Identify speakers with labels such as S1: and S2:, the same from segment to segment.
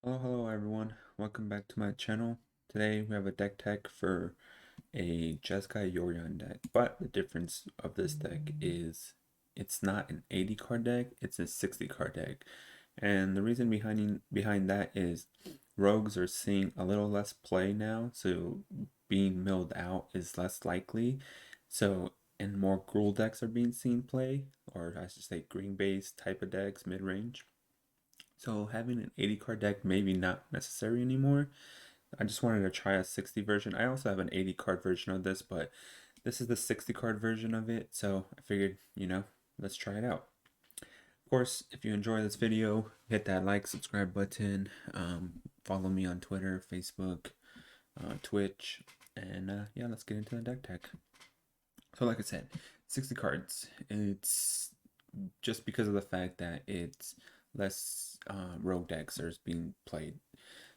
S1: Hello everyone, welcome back to my channel. Today we have a deck tech for a Jeskai Yorion deck, but the difference of this deck is it's not an 80 card deck, it's a 60 card deck. And the reason behind that is rogues are seeing a little less play now, so being milled out is less likely. So and more Gruul decks are being seen play, or I should say green base type of decks mid-range. So having an 80 card deck maybe not necessary anymore. I just wanted to try a 60 version. I also have an 80 card version of this, but this is the 60 card version of it. So I figured, let's try it out. Of course, if you enjoy this video, hit that like, subscribe button. Follow me on Twitter, Facebook, Twitch, and yeah, let's get into the deck tech. So like I said, 60 cards. It's just because of the fact that it's less rogue decks are being played.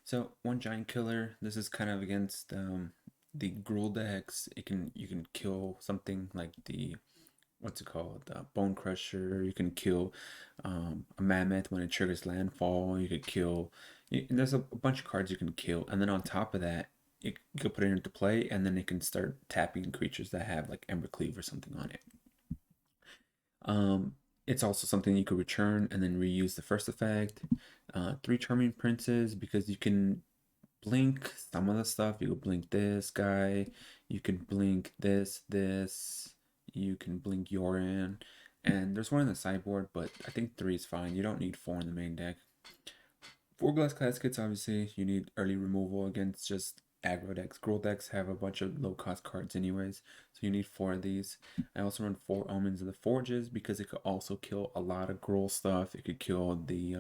S1: So one giant killer. This is kind of against the Gruul decks. You can kill something like the what's it called, the Bone Crusher. You can kill a Mammoth when it triggers landfall. You could kill. There's a bunch of cards you can kill, and then on top of that, you can put it into play, and then it can start tapping creatures that have like Embercleave or something on it. It's also something you could return and then reuse the first effect. Three Charming Princes, because you can blink some of the stuff. You could blink this guy. You could blink this. You can blink Yorion. And there's one in the sideboard, but I think three is fine. You don't need four in the main deck. Four Glass Caskets, obviously, you need early removal against just aggro decks. Gruul decks have a bunch of low cost cards anyways, so you need four of these. I also run four Omens of the Forges because it could also kill a lot of Gruul stuff. It could kill the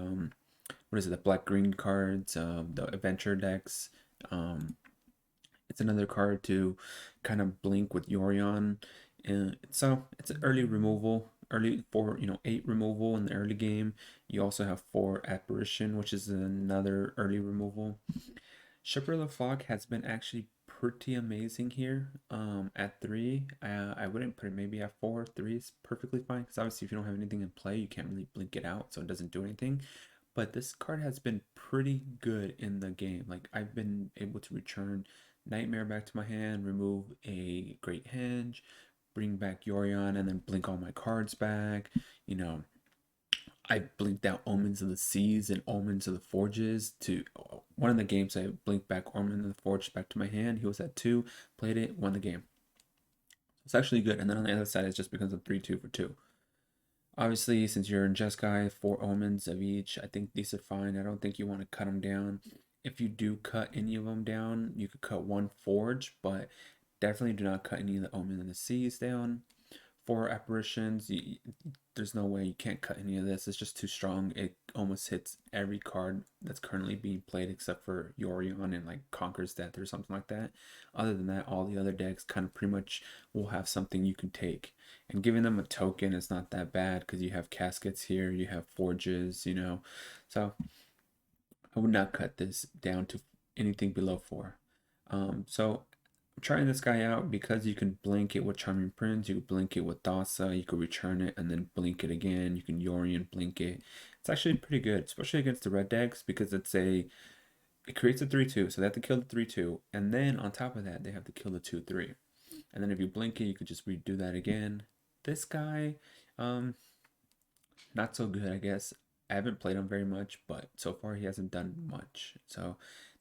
S1: what is it, the black green cards, the adventure decks. It's another card to kind of blink with Yorion. And so it's an early removal, early for 8 removal in the early game. You also have 4 apparition, which is another early removal. Shepherd of the Flock has been actually pretty amazing here at 3. I wouldn't put it maybe at 4. 3 is perfectly fine because obviously if you don't have anything in play, you can't really blink it out, so it doesn't do anything. But this card has been pretty good in the game. Like I've been able to return Nightmare back to my hand, remove a Great Henge, bring back Yorion, and then blink all my cards back. You know, I blinked out Omens of the Seas and Omens of the Forges to one of the games. I blinked back Omens of the Forge back to my hand. He was at 2, played it, won the game. It's actually good. And then on the other side, it just becomes a 3-2 for 2. Obviously, since you're in Jeskai, 4 Omens of each, I think these are fine. I don't think you want to cut them down. If you do cut any of them down, you could cut one Forge, but definitely do not cut any of the Omen of the Seas down. 4 apparitions, there's no way you can't cut any of this. It's just too strong. It almost hits every card that's currently being played except for Yorion and like Conquer's Death or something like that. Other than that, all the other decks kind of pretty much will have something you can take. And giving them a token is not that bad because you have caskets here, you have forges, So I would not cut this down to anything below 4. So I'm trying this guy out because you can blink it with Charming Prince, you can blink it with Dasa, you can return it and then blink it again, you can Yorion blink it. It's actually pretty good, especially against the red decks because it creates a 3-2, so they have to kill the 3-2, and then on top of that, they have to kill the 2-3. And then if you blink it, you could just redo that again. This guy, um, not so good, I guess. I haven't played him very much, but so far he hasn't done much. So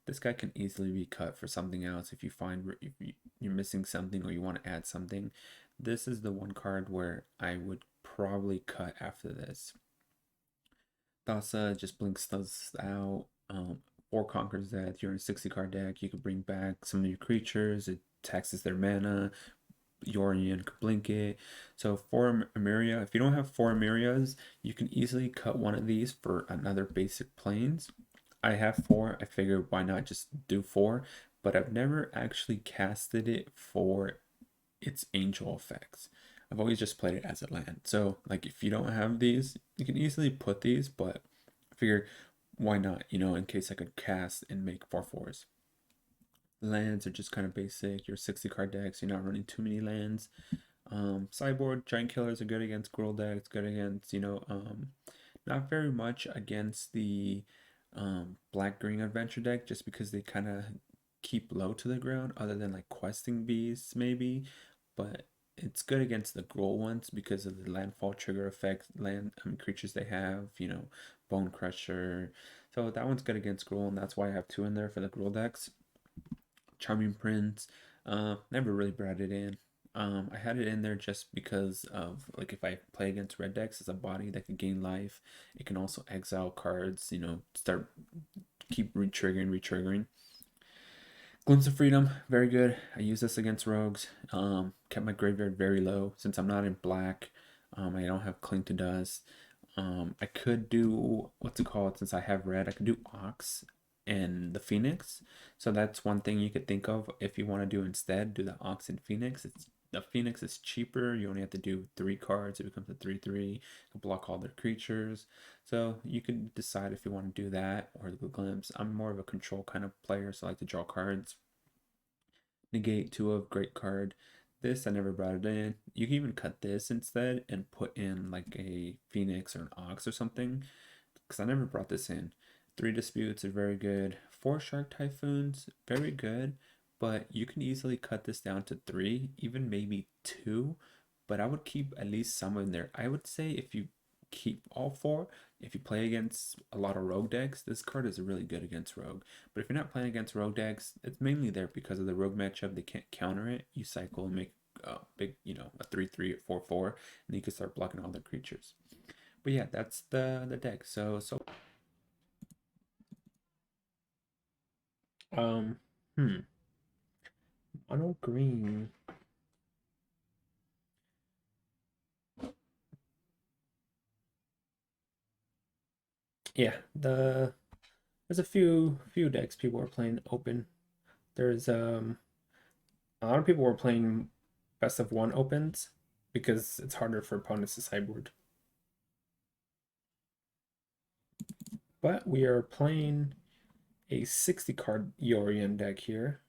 S1: this guy can easily be cut for something else if you find if you're missing something or you want to add something. This is the one card where I would probably cut after this. Thassa just blinks those out. 4 Conquers Death. You're in a 60 card deck. You could bring back some of your creatures. It taxes their mana. Yorion could blink it. So 4 Emiria. If you don't have 4 Emirias, you can easily cut one of these for another basic planes. I have 4. I figured why not just do 4, but I've never actually casted it for its angel effects. I've always just played it as a land. So like if you don't have these, you can easily put these, but I figured why not, in case I could cast and make 4/4s. Lands are just kind of basic. Your 60 card decks, you're not running too many lands. Sideboard, Giant Killers are good against Gruul decks, good against, not very much against the black green adventure deck just because they kind of keep low to the ground, other than like questing beasts maybe, but it's good against the Gruul ones because of the landfall trigger effect creatures they have, Bone Crusher. So that one's good against Gruul, and that's why I have two in there for the Gruul decks. Charming Prince, never really brought it in. I had it in there just because of like if I play against red decks as a body that can gain life, it can also exile cards, start keep re-triggering. Glimpse of Freedom, very good. I use this against rogues. Kept my graveyard very low since I'm not in black. I don't have Cling to Dust. I could do what's it called since I have red. I could do Ox and the Phoenix. So that's one thing you could think of if you want to do instead. Do the Ox and Phoenix. The Phoenix is cheaper. You only have to do 3 cards. It becomes a 3/3. You block all their creatures. So you can decide if you want to do that or the Glimpse. I'm more of a control kind of player, so I like to draw cards. Negate 2 of great card. This I never brought it in. You can even cut this instead and put in like a Phoenix or an Ox or something, because I never brought this in. 3 Disputes are very good. 4 Shark Typhoons, very good, but you can easily cut this down to 3, even maybe 2, but I would keep at least some in there. I would say if you keep all 4, if you play against a lot of rogue decks, this card is really good against rogue. But if you're not playing against rogue decks, it's mainly there because of the rogue matchup. They can't counter it. You cycle and make a big, a 3/3 or 4/4, and you can start blocking all their creatures. But yeah, that's the deck. So um hmm mono green. Yeah, there's a few decks people are playing open. There's a lot of people were playing best of one opens because it's harder for opponents to sideboard. But we are playing a 60 card Yorion deck here,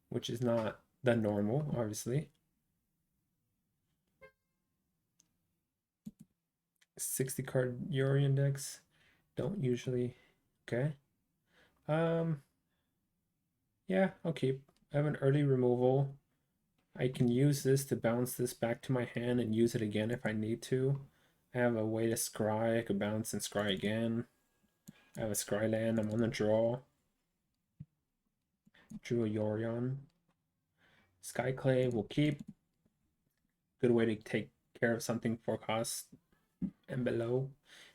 S1: which is not the normal, obviously. 60 card Yorion decks don't usually. Okay. Um, yeah, I'll keep. I have an early removal. I can use this to bounce this back to my hand and use it again if I need to. I have a way to scry. I could bounce and scry again. I have a scry land. I'm on the draw. Drew a Yorion. Skyclave will keep. Good way to take care of something for cost and below.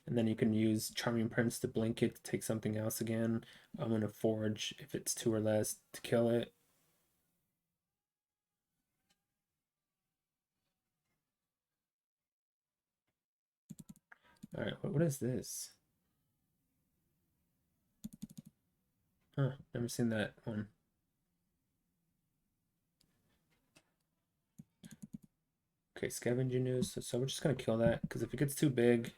S1: And then you can use Charming Prince to blink it to take something else again. I'm going to Forge if it's 2 or less to kill it. Alright, what is this? Huh, never seen that one. Okay, Scavenging News. So we're just going to kill that because if it gets too big,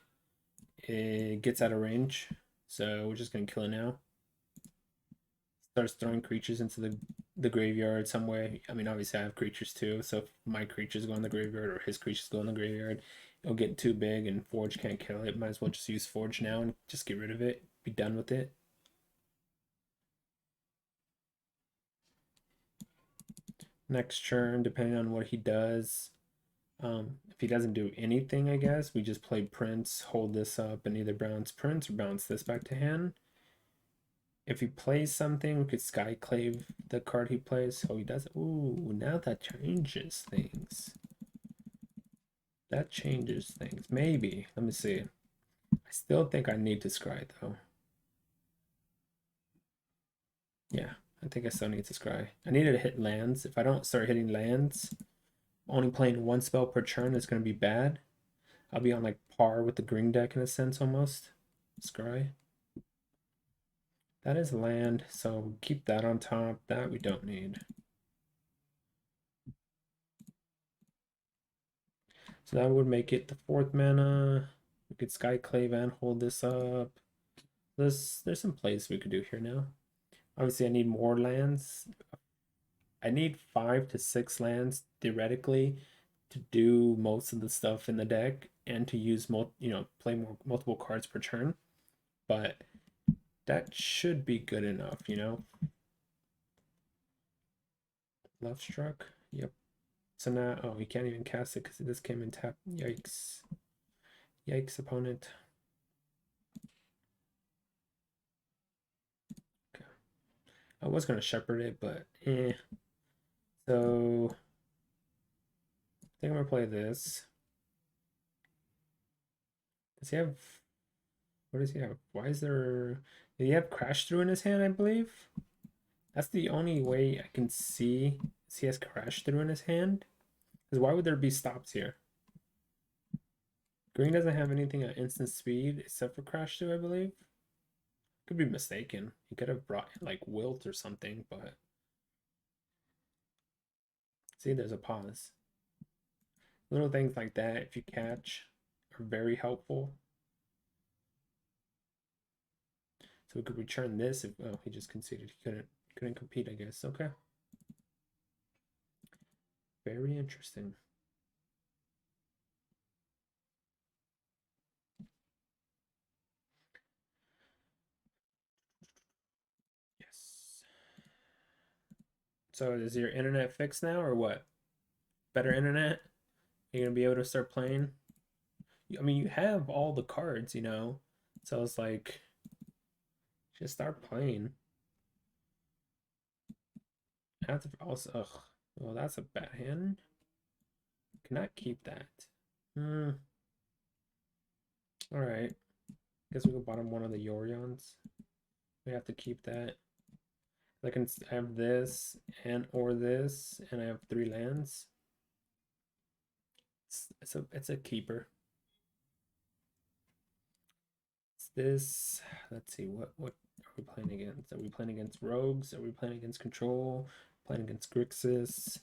S1: it gets out of range. So we're just going to kill it now. Starts throwing creatures into the graveyard some way. I mean, obviously I have creatures too, so if my creatures go in the graveyard or his creatures go in the graveyard, it'll get too big and Forge can't kill it. Might as well just use Forge now and just get rid of it. Be done with it. Next turn, depending on what he does. If he doesn't do anything, I guess, we just play Prince, hold this up, and either bounce Prince or bounce this back to hand. If he plays something, we could Skyclave the card he plays. Oh, he does. Ooh, now that changes things. That changes things. Maybe. Let me see. I still think I need to scry though. Yeah, I think I still need to scry. I needed to hit lands. If I don't start hitting lands, only playing 1 spell per turn is going to be bad. I'll be on like par with the green deck in a sense almost. Scry. That is land, so keep that on top. That we don't need. So that would make it the 4th mana. We could Skyclave and hold this up. There's some plays we could do here now. Obviously, I need more lands. I need 5 to 6 lands theoretically to do most of the stuff in the deck and to use play multiple cards per turn.
S2: but that should be good enough, you know? Left struck. Yep. So now, oh, he can't even cast it because this came in tap. Yikes. Yikes, opponent. Okay. I was going to shepherd it, but eh. So, I think I'm going to play this. Does he have... What does he have? Why is there... Did he have Crash Through in his hand, I believe? That's the only way I can see he has Crash Through in his hand. Because why would there be stops here? Green doesn't have anything at instant speed except for Crash Through, I believe. Could be mistaken. He could have brought like Wilt or something, but see, there's a pause. Little things like that, if you catch, are very helpful. So we could return this if he just conceded. He couldn't compete, I guess. Okay. Very interesting. Yes. So is your internet fixed now or what? Better internet? You're gonna be able to start playing? I mean, you have all the cards, you know. So it's like, just start playing. Have to also, ugh, well, that's a bad hand. Cannot keep that. All right. Guess we go bottom one of the Yorions. We have to keep that. I can have this and or this, and I have 3 lands. It's a keeper. It's this. Let's see what are we playing against? Are we playing against rogues? Are we playing against control? Playing against Grixis?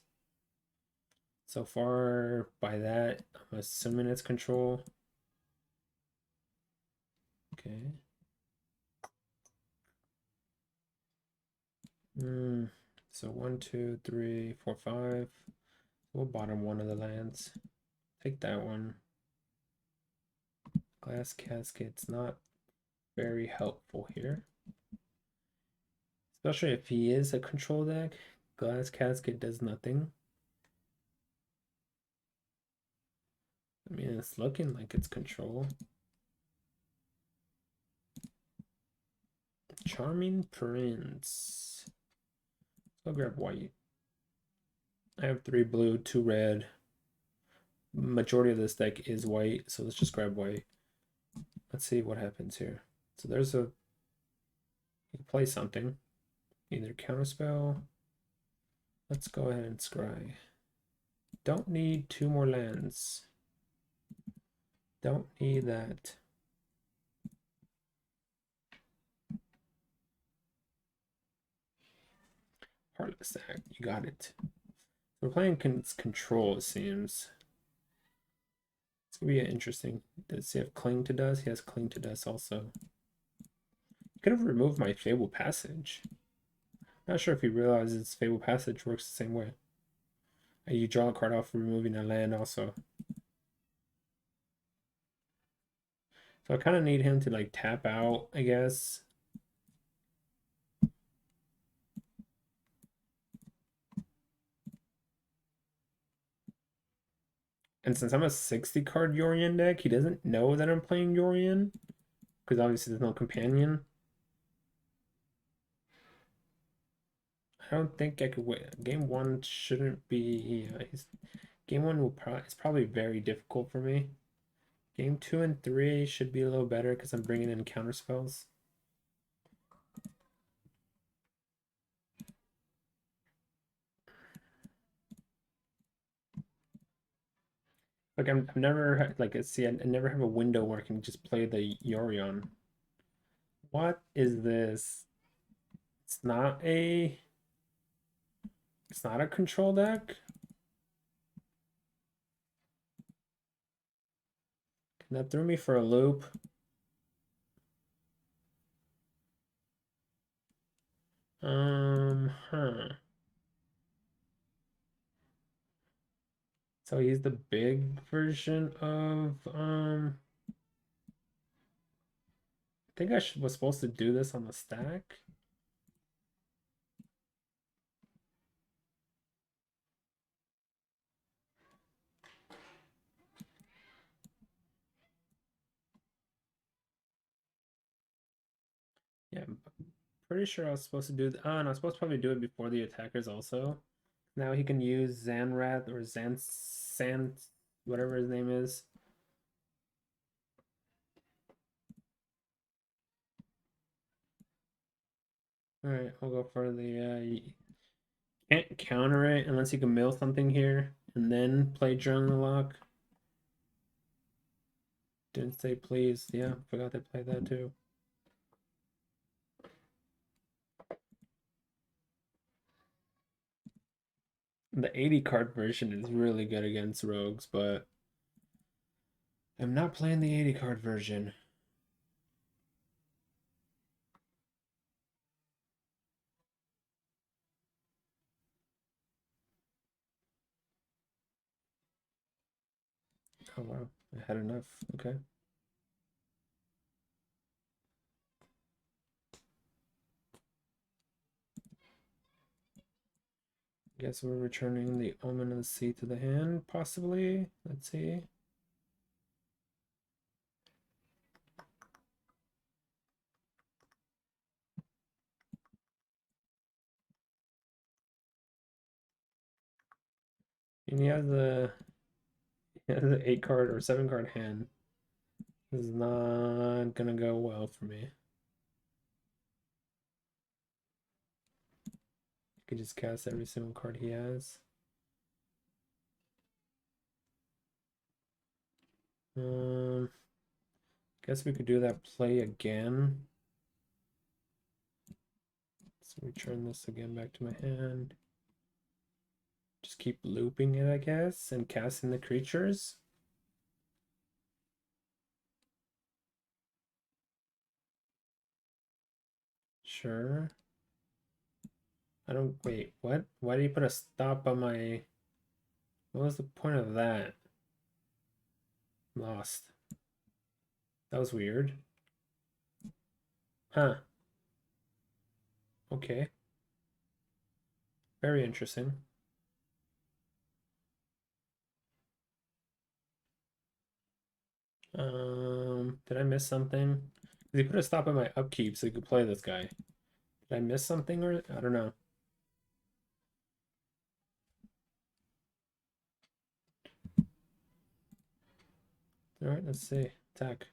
S2: So far, by that, I'm assuming it's control. Okay. So 1, 2, 3, 4, 5. We'll bottom one of the lands. Take that one. Glass Cascade's not very helpful here. Especially if he is a control deck. Glass Cascade does nothing. I mean, it's looking like it's control. Charming Prince. I'll grab white. I have 3 blue, 2 red. Majority of this deck is white, so let's just grab white. Let's see what happens here. So there's a... You can play something. Either counterspell. Let's go ahead and scry. Don't need 2 more lands. Don't need that. Heartless Act, you got it. We're playing control, it seems. It's gonna be interesting. Does he have Cling to Dust? He has Cling to Dust also. Could have removed my Fable Passage. Not sure if he realizes Fable Passage works the same way. You draw a card off for removing a land also. So I kind of need him to like tap out, I guess. And since I'm a 60 card Yorion deck, he doesn't know that I'm playing Yorion. Because obviously there's no companion. I don't think I could wait. Game 1 shouldn't be... game 1 will is probably very difficult for me. Game 2 and 3 should be a little better because I'm bringing in counter spells. Like I'm never like see I never have a window where I can just play the Yorion. What is this? It's not a control deck. That threw me for a loop. Huh. So he's the big version of think I was supposed to do this on the stack. Yeah, I'm pretty sure I was supposed to do. Oh, and I was supposed to probably do it before the attackers also. Now he can use Zanrath or whatever his name is. All right, I'll go for the. Can't counter it unless you can mill something here and then play Drone the Lock. Didn't say please. Yeah, forgot to play that too. The 80 card version is really good against rogues, but I'm not playing the 80 card version. Oh wow, I had enough. Okay. Guess we're returning the Omen of the Sea to the hand, possibly. Let's see. And he has the 8 card or 7 card hand. This is not gonna go well for me. You can just cast every single card he has. Guess we could do that play again. Let's return this again back to my hand. Just keep looping it, I guess, and casting the creatures. Sure. I don't wait, what? Why did you put a stop on my what was the point of that? Lost. That was weird. Huh. Okay. Very interesting. Did I miss something? He put a stop on my upkeep so you could play this guy. Did I miss something or I don't know. Alright, let's see. Attack.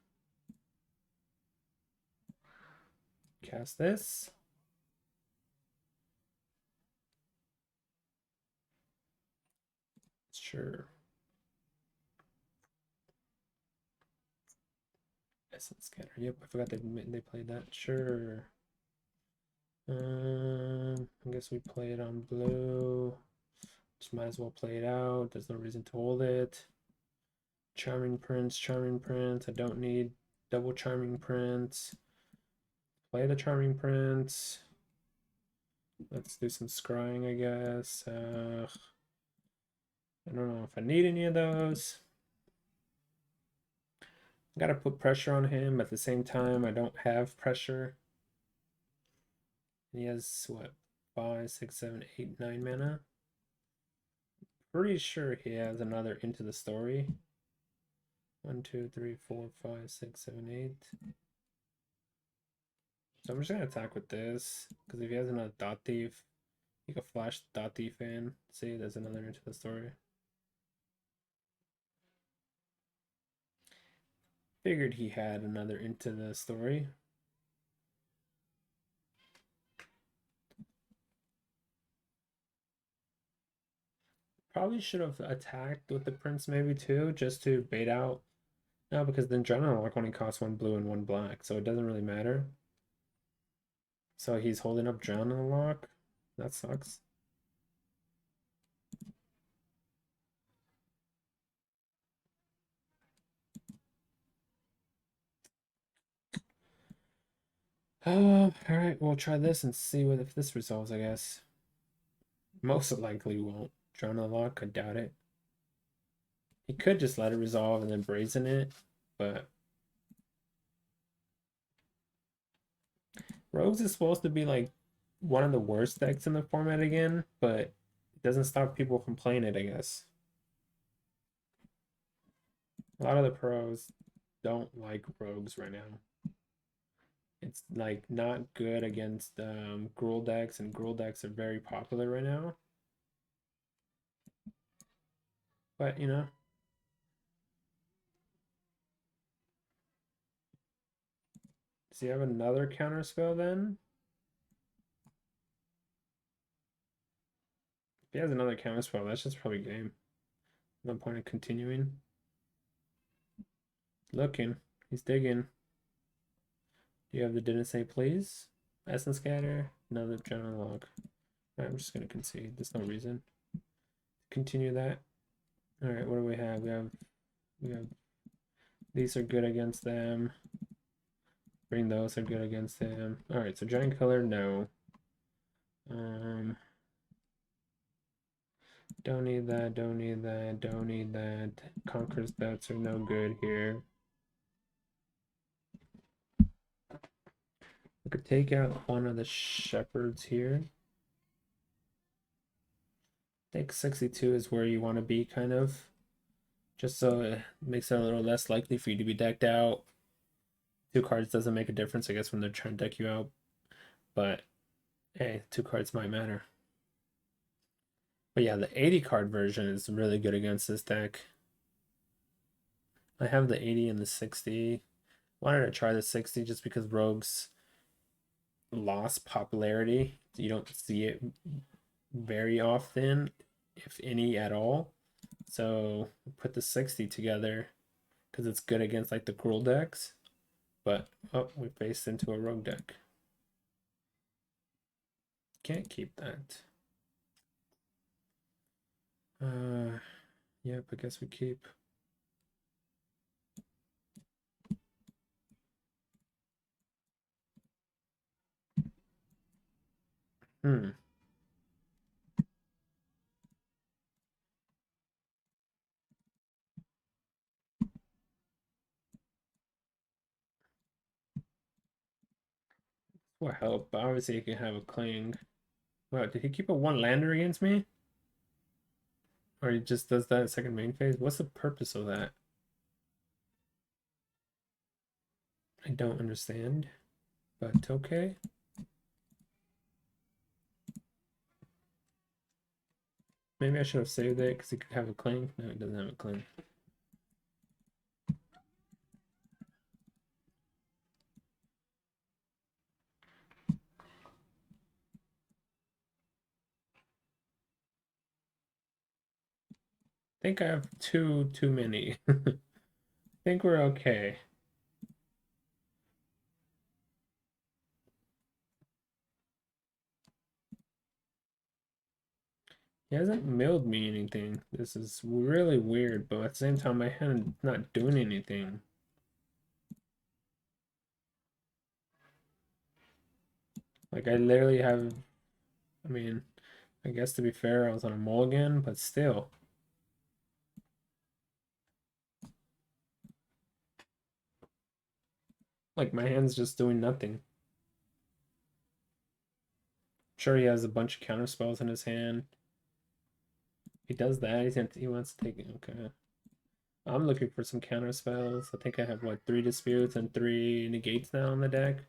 S2: Cast this. Sure. Essence Scatter. Yep, I forgot they played that. Sure. I guess we play it on blue. Just might as well play it out. There's no reason to hold it. Charming Prince, Charming Prince. I don't need double Charming Prince. Play the Charming Prince. Let's do some scrying, I guess. I don't know if I need any of those. I gotta put pressure on him. At the same time, I don't have pressure. And he has what? 5, 6, 7, 8, 9 mana. Pretty sure he has another Into the Story. 1, 2, 3, 4, 5, 6, 7, 8. So I'm just gonna attack with this because if he has another Dot Thief, he can flash Dot Thief in. See, there's another Into the Story. Figured he had another Into the Story. Probably should have attacked with the Prince maybe too, just to bait out. No, because then General Lock only costs 1 blue and 1 black, so it doesn't really matter. So he's holding up General Lock. That sucks. Alright, we'll try this and see what if this resolves, I guess. Most likely won't. General Lock, I doubt it. He could just let it resolve and then brazen it, but Rogues is supposed to be like one of the worst decks in the format again, but it doesn't stop people from playing it, I guess. A lot of the pros don't like Rogues right now. It's like not good against Gruul decks, and Gruul decks are very popular right now. But you know, does he have another counter spell then? If he has another counter spell, that's just probably game. No point in continuing. Looking. He's digging. Do you have the didn't say please? Essence scatter. Another general log. Alright, I'm just gonna concede. There's no reason. Continue that. Alright, what do we have? We have these are good against them. Bring those are good against them. Alright, so giant color, no. Don't need that, don't need that, don't need that. Conqueror's bets are no good here. I could take out one of the shepherds here. I think 62 is where you want to be, kind of. Just so it makes it a little less likely for you to be decked out. 2 cards doesn't make a difference, I guess, when they're trying to deck you out. But, hey, 2 cards might matter. But yeah, the 80 card version is really good against this deck. I have the 80 and the 60. Wanted to try the 60 just because Rogues lost popularity. You don't see it very often, if any at all. So put the 60 together because it's good against like the Gruul decks. But oh, we faced into a rogue deck. Can't keep that. Yep, I guess we keep. Will help, but obviously he can have a cling. Wow, did he keep a 1 lander against me? Or he just does that second main phase? What's the purpose of that? I don't understand, but okay. Maybe I should have saved it because he could have a cling. No, it doesn't have a cling. I think I have too many. I think we're okay. He hasn't milled me anything. This is really weird, but at the same time, my hand not doing anything. Like, I literally have... I mean, I guess to be fair, I was on a mulligan, but still. Like, my hand's just doing nothing. Sure, he has a bunch of counter spells in his hand. He does that. He wants to take it. Okay. I'm looking for some counter spells. I think I have, what, 3 disputes and 3 negates now on the deck.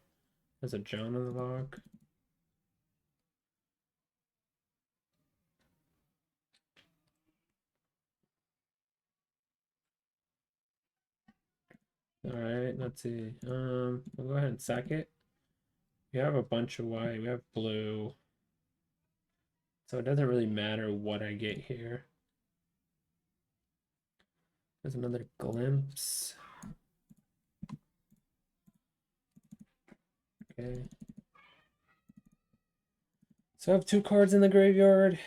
S2: There's a John on the lock. Alright, let's see. We'll go ahead and sack it. We have a bunch of white. We have blue. So it doesn't really matter what I get here. There's another glimpse. Okay. So I have 2 cards in the graveyard.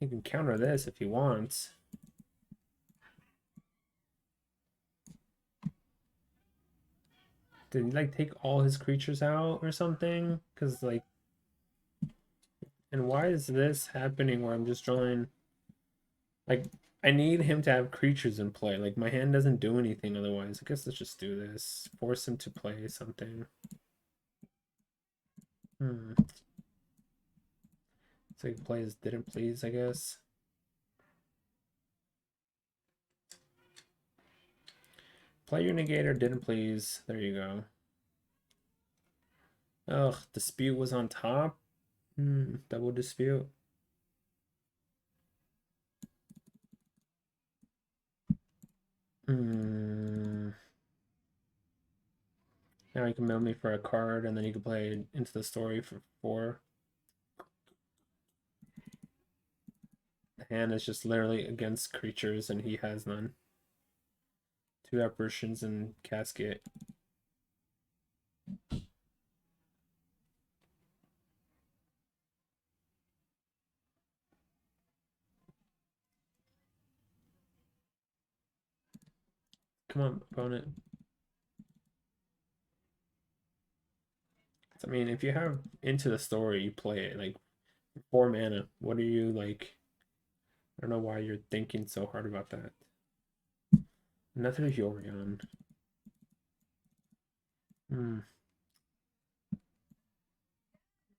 S2: You can counter this if he wants. Did he like take all his creatures out or something? Because like, and why is this happening where I'm just drawing? Like, I need him to have creatures in play. Like, my hand doesn't do anything otherwise. I guess let's just do this. Force him to play something. Hmm. So he plays didn't please, I guess. Play your negator, didn't please. There you go. Ugh, dispute was on top. Double dispute. Hmm. Now you can mail me for a card, and then you can play Into the Story for 4. The hand is just literally against creatures, and he has none. 2 apparitions and casket. Come on, opponent. I mean, if you have Into the Story, you play it like 4 mana. What are you like? I don't know why you're thinking so hard about that. Another Yorion.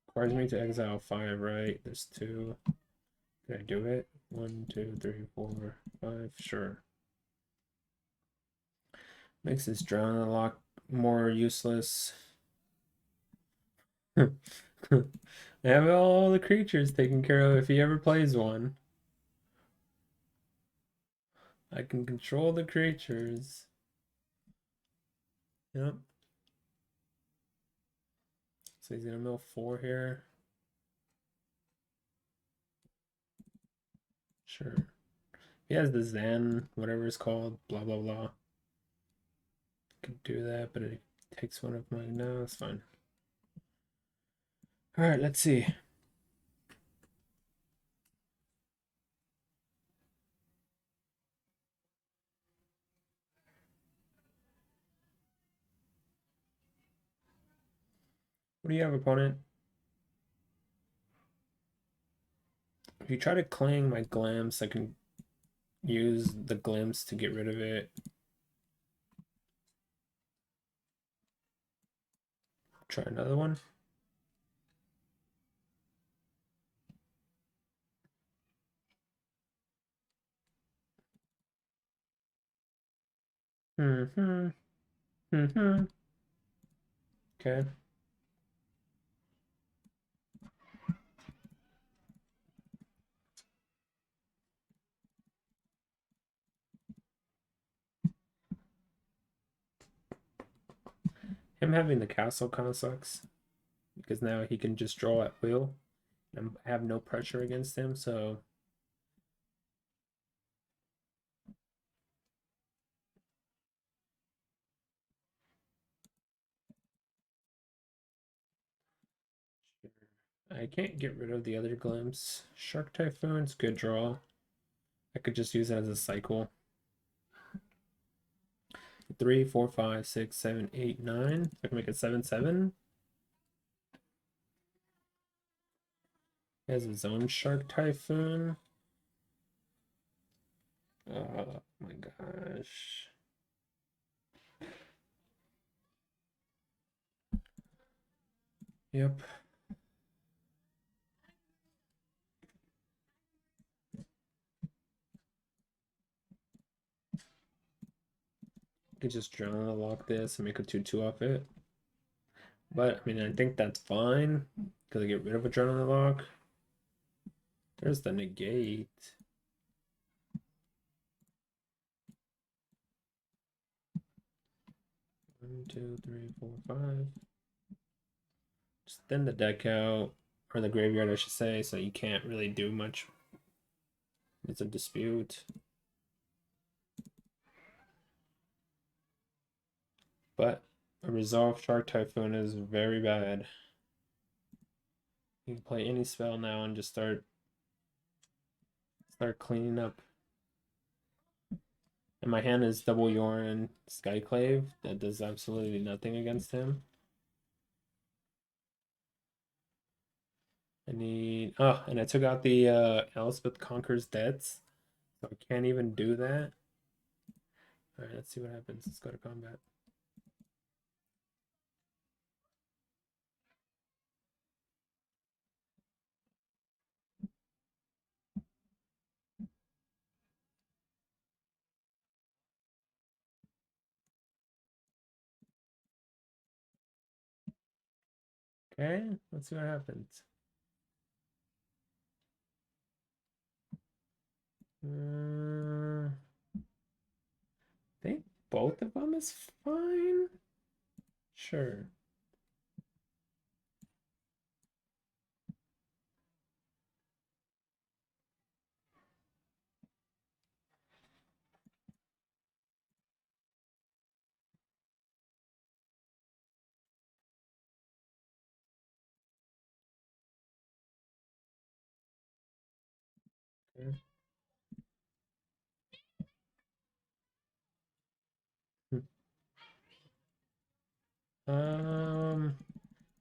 S2: Requires me to exile 5, right? There's 2. Can I do it? 1, 2, 3, 4, 5. Sure. Makes this drown unlock more useless. I have all the creatures taken care of if he ever plays one. I can control the creatures. Yep. So he's gonna mill 4 here. Sure. He has the Zen, whatever it's called, blah blah blah. Could do that, but it takes one of mine. No, it's fine. Alright, let's see. What do you have, opponent? If you try to clang my glimpse, I can use the glimpse to get rid of it. Try another one. Mm-hmm. Mm-hmm. Okay. Him having the castle kind of sucks because now he can just draw at will and have no pressure against him. So I can't get rid of the other glimpse. Shark Typhoon's good draw. I could just use it as a cycle. 3, 4, 5, 6, 7, 8, 9. I can make it 7/7. He has his own Shark Typhoon. Oh my gosh. Yep. Could just drown lock this and make a 2/2 off it. But I mean, I think that's fine because I get rid of a adrenaline lock. There's the negate. One, two, three, four, five. Just thin the deck out, or the graveyard, I should say, so you can't really do much. It's a dispute. But a resolve Shark Typhoon is very bad. You can play any spell now and just start cleaning up. And my hand is double Yorion Skyclave. That does absolutely nothing against him. I need and I took out the Elspeth Conquers Debts. So I can't even do that. Alright, let's see what happens. Let's go to combat. Okay, let's see what happens. I think both of them is fine. Sure. Okay.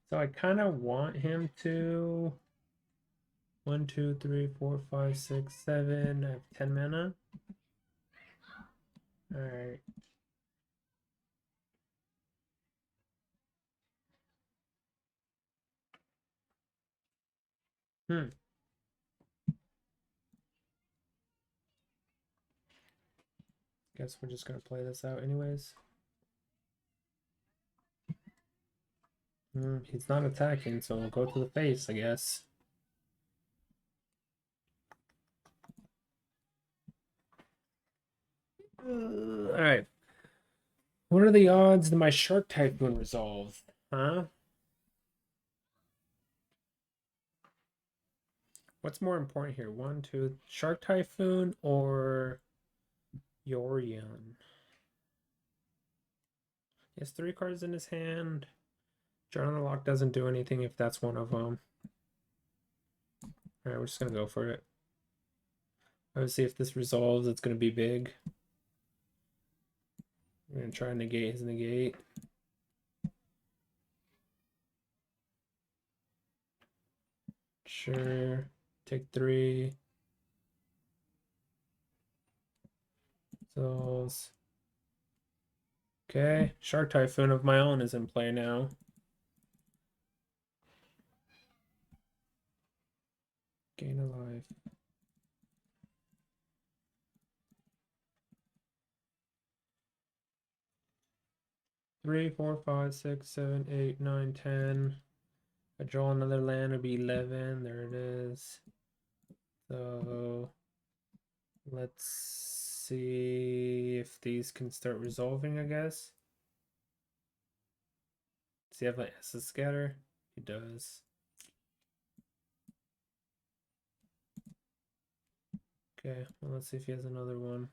S2: So I kind of want him to 1, 2, 3, 4, 5, 6, 7. I have 10 mana. All right. Hmm. Guess we're just gonna play this out anyways. He's not attacking, so we'll go to the face, I guess. All right. What are the odds that my Shark Typhoon resolves? Huh? What's more important here? 1, 2, Shark Typhoon or Yorion? He has 3 cards in his hand. Drawn on the Lock doesn't do anything if that's one of them. Alright, we're just gonna go for it. Obviously, if this resolves, it's gonna be big. We're gonna try and negate his negate. Sure. Take 3. Souls. Okay. Shark Typhoon of my own is in play now. Gain a life. Three, 4, 5, 6, 7, 8, 9, 10. I draw another land, it'll be 11. There it is. So let's see if these can start resolving, I guess. Does he have an Essence Scatter? He does. Okay, well, let's see if he has another one.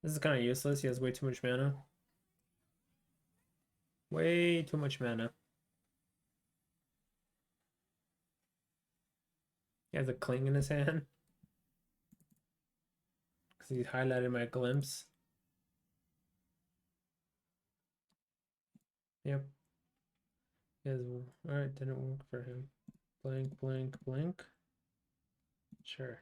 S2: This is kind of useless. He has way too much mana. Way too much mana. He has a Cling in his hand. Because he highlighted my Glimpse. Yep. He has, alright, didn't work for him. Blink, blink, blink. Sure.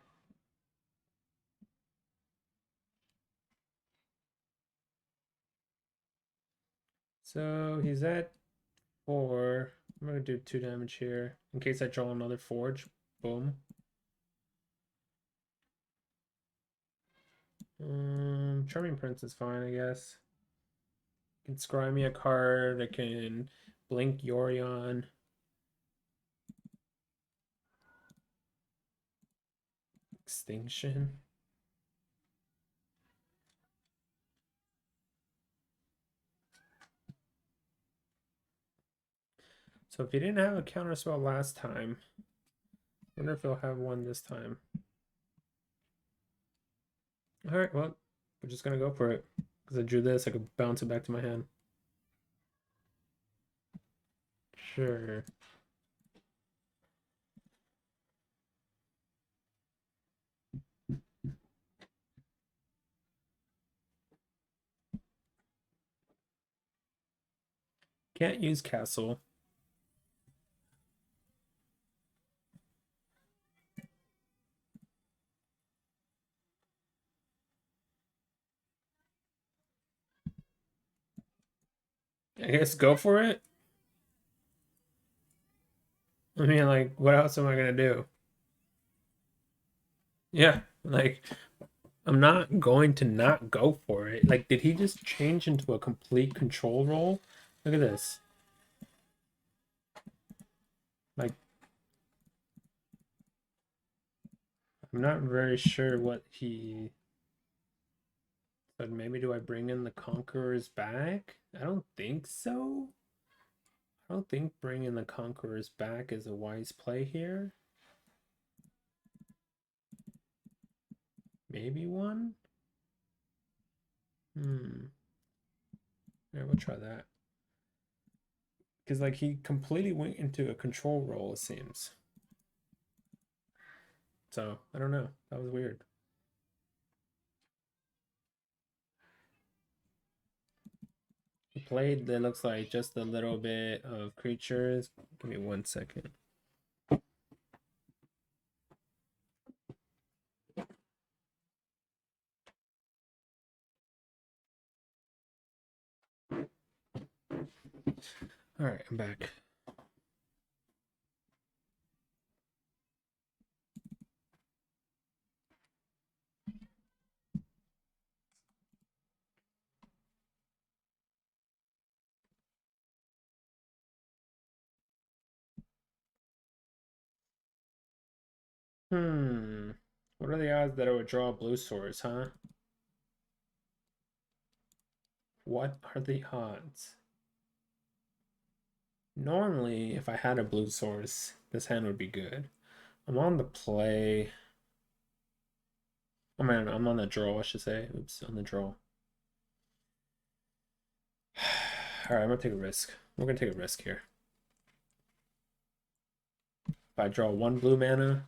S2: So he's at 4. I'm gonna do 2 damage here in case I draw another Forge. Boom. Charming Prince is fine, I guess. Can scry me a card. I can blink Yorion. Extinction. So if he didn't have a counter spell last time, I wonder if he'll have one this time. Alright, well, we're just gonna go for it. Because I drew this, I could bounce it back to my hand. Sure. Can't use Castle. I guess go for it. I mean, like, what else am I gonna do? Yeah, like, I'm not going to not go for it. Like, did he just change into a complete control role? Look at this. Like, I'm not very sure what he said. Maybe do I bring in the Conquerors back? I don't think so. I don't think bringing the Conquerors back is a wise play here. Maybe one? Yeah, we'll try that. Because, like, he completely went into a control role, it seems. So, I don't know. That was weird. He played, it looks like, just a little bit of creatures. Give me 1 second. All right, I'm back. What are the odds that I would draw blue swords, huh? What are the odds? Normally, if I had a blue source, this hand would be good. I'm on the play. Oh man, I'm on the draw, I should say. Oops, on the draw. Alright, I'm gonna take a risk. We're gonna take a risk here. If I draw 1 blue mana,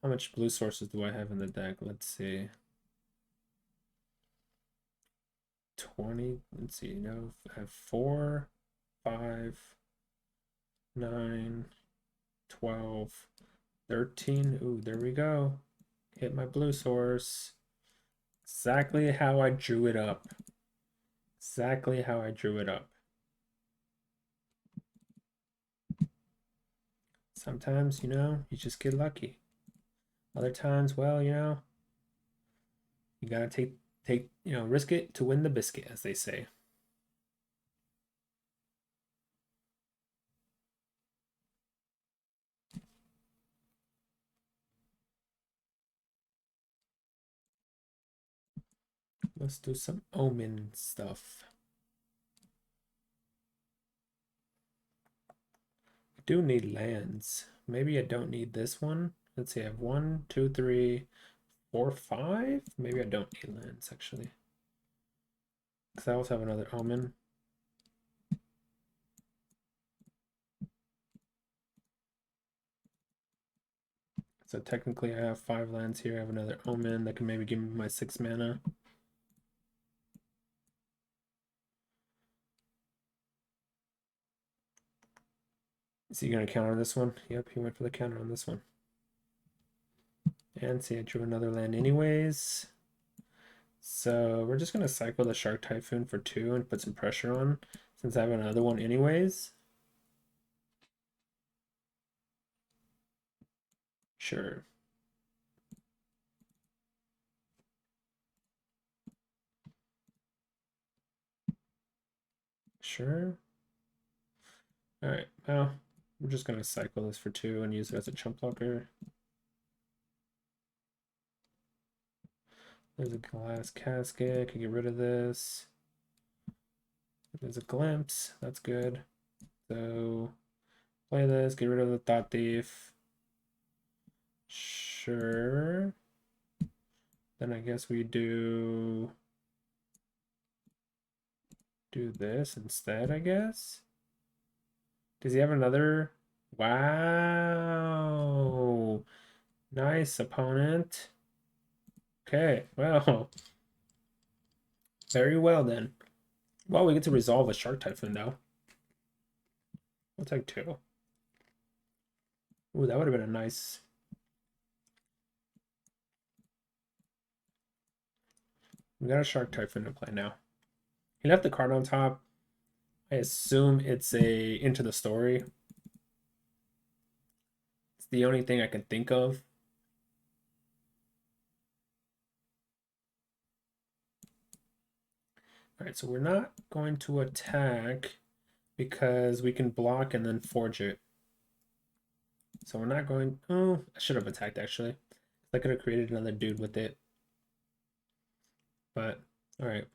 S2: how much blue sources do I have in the deck? Let's see. 20. Let's see. No, I have 4, 5, 9, 12, 13. Ooh, there we go. Hit my blue source. Exactly how I drew it up. Exactly how I drew it up. Sometimes, you just get lucky. Other times, well, you gotta take, risk it to win the biscuit, as they say. Let's do some omen stuff. I do need lands. Maybe I don't need this one. Let's see, I have 1, 2, 3, 4, 5. Maybe I don't need lands, actually. Because I also have another omen. So technically I have 5 lands here. I have another omen that can maybe give me my 6 mana. Is he going to counter this one? Yep, he went for the counter on this one. And see, I drew another land anyways. So we're just going to cycle the Shark Typhoon for 2 and put some pressure on, since I have another one anyways. Sure. Sure. All right, well, we're just going to cycle this for 2 and use it as a chump blocker. There's a glass casket. Can get rid of this. There's a glimpse. That's good. So play this. Get rid of the Thought Thief. Sure. Then I guess we do this instead, I guess. Does he have another? Wow. Nice, opponent. Okay, well. Very well then. Well, we get to resolve a Shark Typhoon though. We'll take 2. Ooh, that would have been a nice. We got a Shark Typhoon to play now. He left the card on top. I assume it's a Into the Story. It's the only thing I can think of. All right, so we're not going to attack because we can block and then forge it. So we're not going. Oh, I should have attacked actually. I could have created another dude with it. But all right.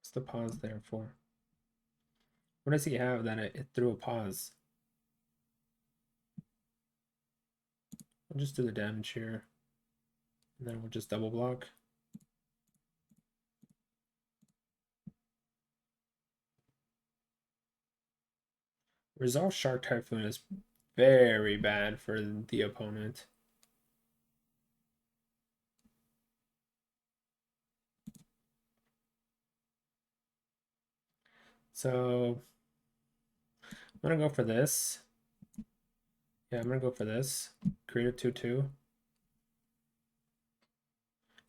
S2: What's the pause there for? What does he have that it threw a pause? We'll just do the damage here. And then we'll just double block. Resolve Shark Typhoon is very bad for the opponent. So I'm gonna go for this. Yeah, I'm gonna go for this. Create a 2/2.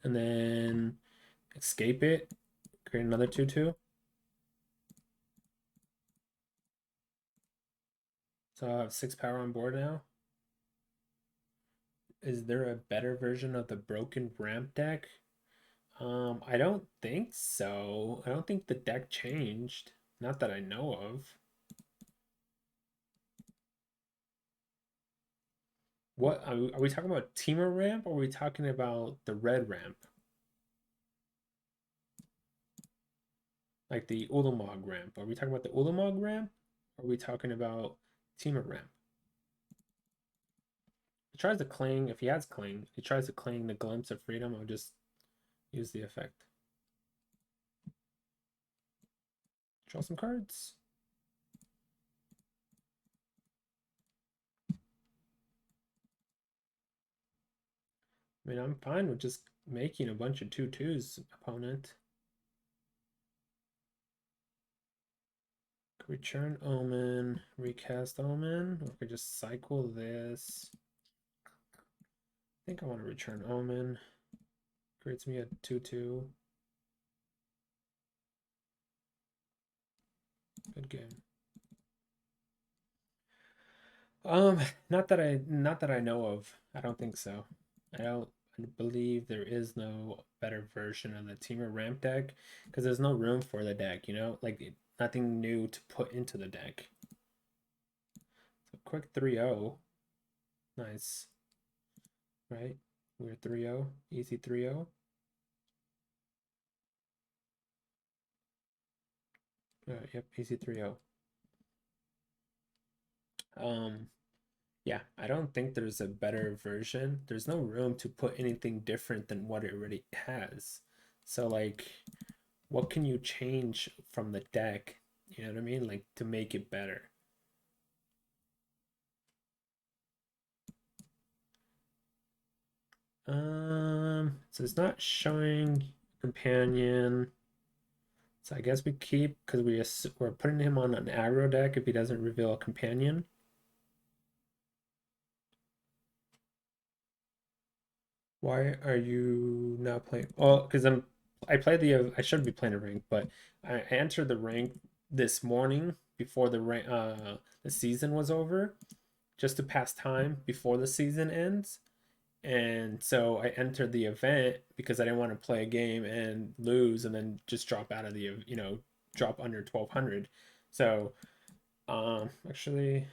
S2: And then escape it. Create another 2/2. So I have 6 power on board now. Is there a better version of the broken ramp deck? I don't think so. I don't think the deck changed. Not that I know of. What are we talking about? Teamer ramp or are we talking about the red ramp? Like the Ulamog ramp. Are we talking about the Ulamog ramp? Or are we talking about Teamer ramp? He tries to cling. If he has cling, he tries to cling the glimpse of freedom. I'll just use the effect. Draw some cards. I mean, I'm fine with just making a bunch of 2/2s, opponent. Return Omen, recast Omen, or I could just cycle this. I think I want to return Omen. Creates me a 2/2. Good game. not that I know of. I don't think so. I believe there is no better version of the Teamer ramp deck because there's no room for the deck, you know? Like nothing new to put into the deck. So quick 3-0. Nice. Right? We're 3-0. Easy 3-0. Yep, easy 3-0. Yeah, I don't think there's a better version. There's no room to put anything different than what it already has. So like what can you change from the deck? You know what I mean? Like to make it better. So it's not showing companion. So I guess we keep because we're putting him on an aggro deck if he doesn't reveal a companion. Why are you not playing? Oh, because I should be playing a rank, but I entered the rank this morning before the season was over, just to pass time before the season ends. And so I entered the event because I didn't want to play a game and lose and then just drop out of drop under 1200. So actually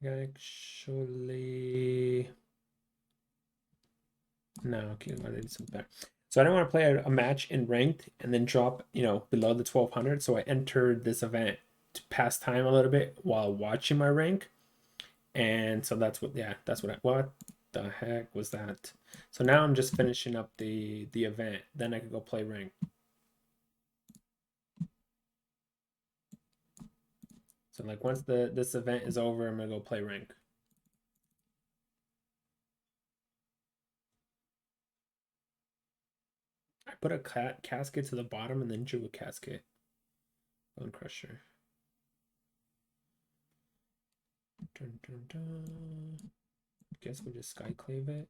S2: actually no, okay, I did something better. So I didn't want to play a match in ranked and then drop, below the 1200. So I entered this event to pass time a little bit while watching my rank. And so what the heck was that? So now I'm just finishing up the event. Then I could go play rank. So like once this event is over, I'm gonna go play rank. I put a casket to the bottom and then drew a casket. Bone Crusher. Dun, dun, dun. Guess we'll just Skyclave it.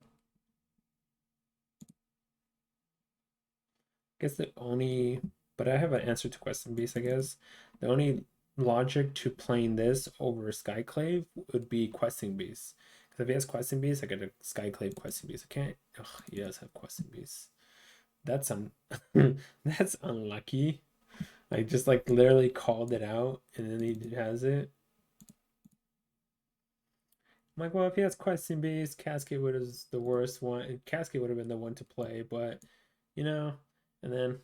S2: Guess the only But I have an answer to Question Beast, I guess. The only logic to playing this over Skyclave would be Questing Beast. Because if he has Questing Beast, I get a Skyclave Questing Beast. I can't. Ugh, he does have Questing Beast. That's that's unlucky. I just like literally called it out and then he has it. I'm like, well, if he has Questing Beast, Cascade would is the worst one. Cascade would have been the one to play, but you know, and then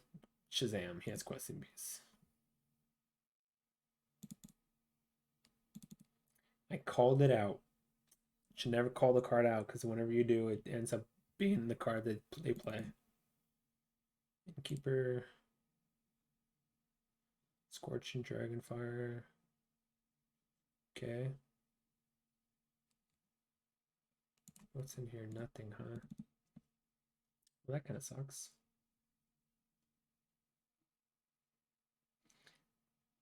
S2: Shazam, he has Questing Beast. I called it out. Should never call the card out because whenever you do, it ends up being the card that they play. Keeper, Scorching Dragonfire. Okay. What's in here? Nothing, huh? Well, that kind of sucks.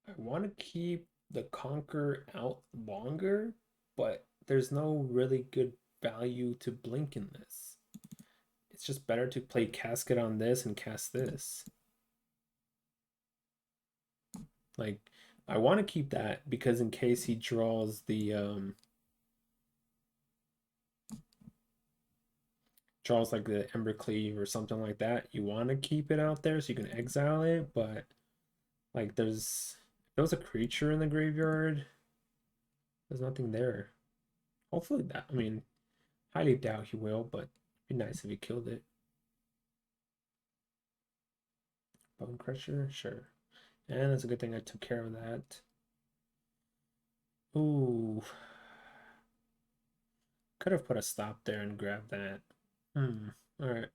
S2: I want to keep the Conquer out longer, but there's no really good value to blink in this. It's just better to play Casket on this and cast this. Like, I want to keep that because in case he draws the draws like the Embercleave or something like that, you want to keep it out there so you can exile it, but like if there was a creature in the graveyard, there's nothing there. Hopefully that, I mean, highly doubt he will, but it'd be nice if he killed it. Bone Crusher, sure. And it's a good thing I took care of that. Ooh. Could have put a stop there and grabbed that. Alright.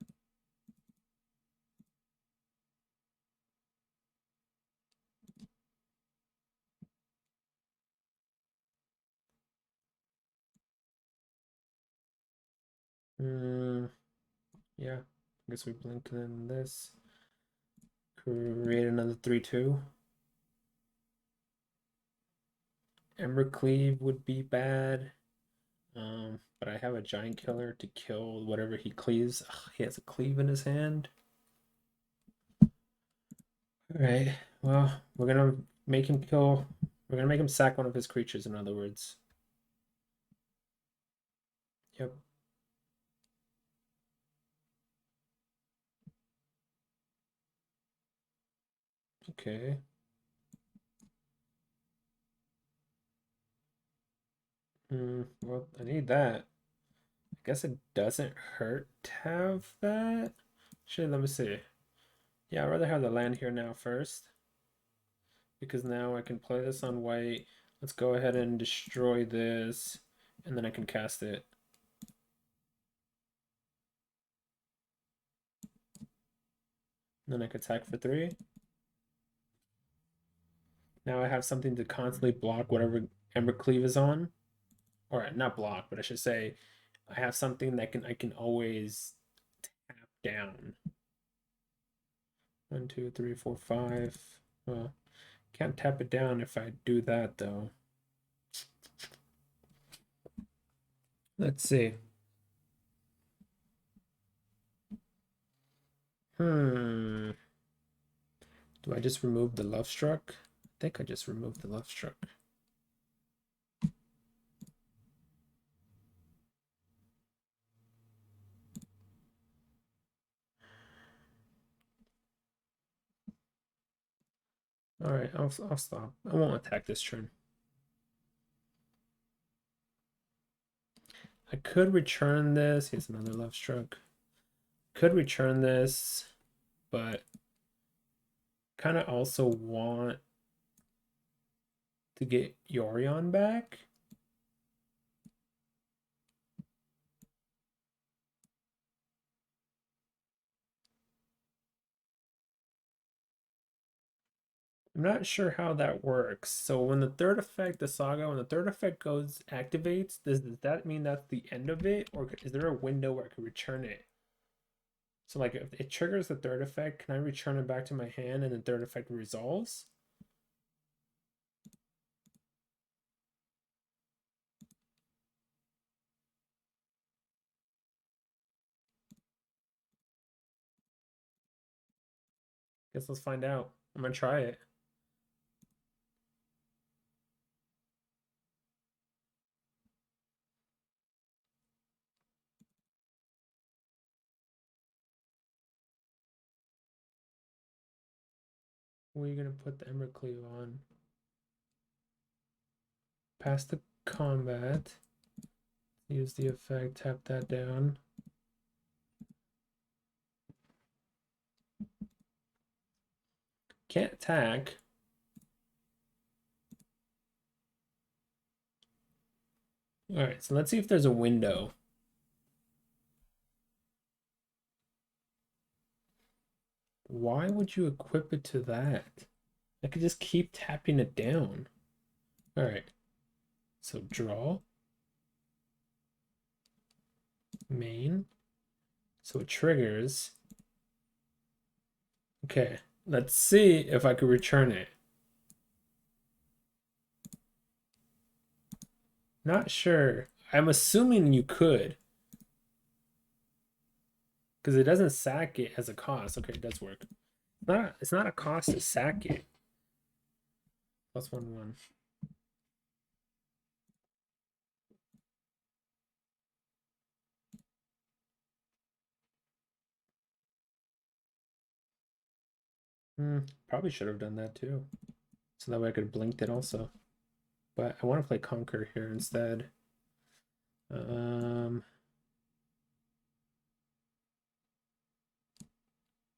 S2: Yeah. I guess we blink in this. Create another 3/2. Embercleave would be bad. But I have a giant killer to kill whatever he cleaves. Ugh, he has a cleave in his hand. Alright. Well, we're gonna make him kill. We're gonna make him sack one of his creatures, in other words. Yep. Okay. Well, I need that. I guess it doesn't hurt to have that. Actually, let me see. Yeah, I'd rather have the land here now first. Because now I can play this on white. Let's go ahead and destroy this. And then I can cast it. And then I can attack for 3. Now I have something to constantly block whatever Embercleave is on. Or not block, but I should say I have something that I can always tap down. 1, 2, 3, 4, 5. Well, can't tap it down if I do that though. Let's see. Do I just remove the Love Struck? I think I just removed the Love Struck. All right, I'll stop. I won't attack this turn. I could return this. Here's another Love Struck. Could return this, but kind of also want to get Yorion back. I'm not sure how that works. So when the third effect, the saga, when the third effect activates, does that mean that's the end of it? Or is there a window where I could return it? So like if it triggers the third effect, can I return it back to my hand and the third effect resolves? Guess let's find out. I'm gonna try it. What are you gonna put the Embercleave on? Pass the combat. Use the effect, tap that down. Can't attack. Alright, so let's see if there's a window. Why would you equip it to that? I could just keep tapping it down. Alright. So draw. Main. So it triggers. Okay. Let's see if I could return it. Not sure. I'm assuming you could. Because it doesn't sack it as a cost. Okay, it does work. It's not a cost to sack it. +1/1. Probably should have done that too. So that way I could have blinked it also. But I want to play Conquer here instead.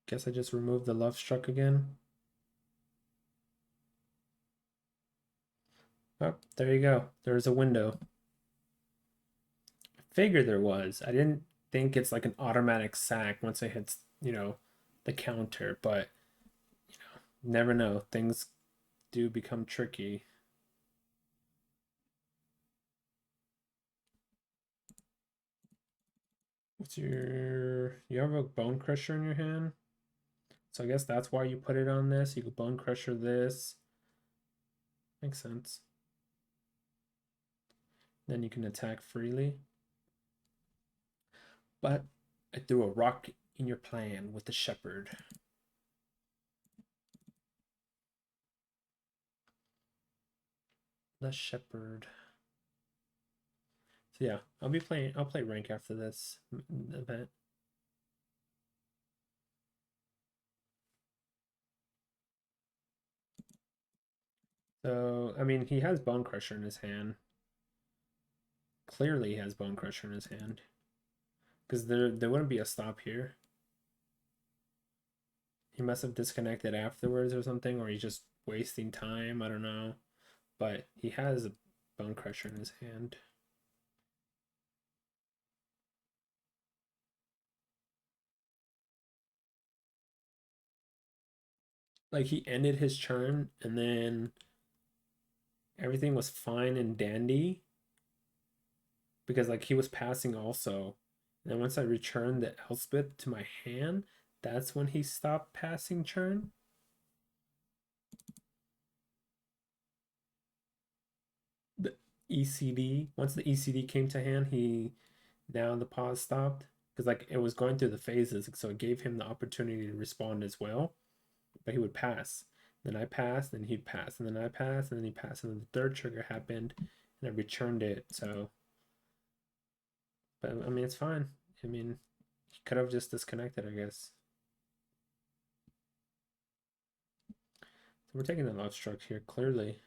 S2: Guess I just removed the Love Struck again. Oh, there you go. There's a window. I figured there was. I didn't think it's like an automatic sack once I hit, the counter, but never know. Things do become tricky. You have a Bone Crusher in your hand? So I guess that's why you put it on this. You could Bone Crusher this. Makes sense. Then you can attack freely. But I threw a rock in your plan with the Shepherd. The Shepherd. So yeah, I'll play rank after this event. So, I mean, he has Bone Crusher in his hand. Clearly he has Bone Crusher in his hand. Because there wouldn't be a stop here. He must have disconnected afterwards or something, or he's just wasting time, I don't know. But he has a Bone Crusher in his hand. Like, he ended his turn, and then everything was fine and dandy. Because, like, he was passing also. And then once I returned the Elspeth to my hand, that's when he stopped passing turn. The ECD, once the ECD came to hand, now the pause stopped. Because, like, it was going through the phases, so it gave him the opportunity to respond as well. But he would pass. Then I passed, then he'd pass, and then I passed, and then he passed, and then the third trigger happened, and I returned it. So, but I mean, it's fine. I mean, he could have just disconnected, I guess. So we're taking the Love Struck here, clearly.